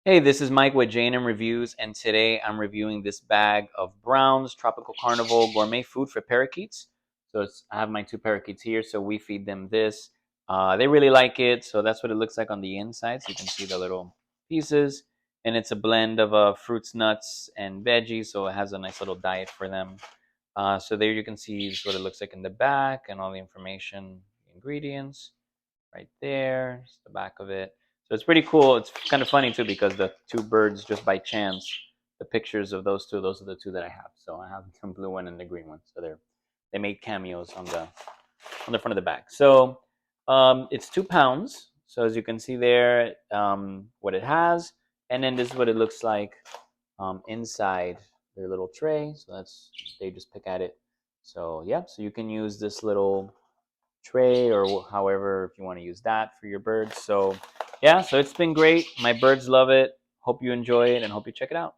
Hey, this is Mike with J&M Reviews, and today I'm reviewing this bag of Brown's Tropical Carnival gourmet food for parakeets. I have my two parakeets here, so we feed them this. They really like it, so that's what it looks like on the inside. So you can see the little pieces, and it's a blend of fruits, nuts, and veggies, so it has a nice little diet for them. So there you can see what it looks like in the back and all the information, the ingredients right there. It's the back of it. So it's pretty cool. It's kind of funny too because the two birds, just by chance, the pictures of those two, those are the two that I have. So I have the blue one and the green one. So they made cameos on the front of the bag. So it's 2 pounds. So as you can see there, what it has, and then this is what it looks like inside their little tray. So they just pick at it. So yeah, so you can use this little tray or however if you want to use that for your birds. So yeah, so it's been great. My birds love it. Hope you enjoy it and hope you check it out.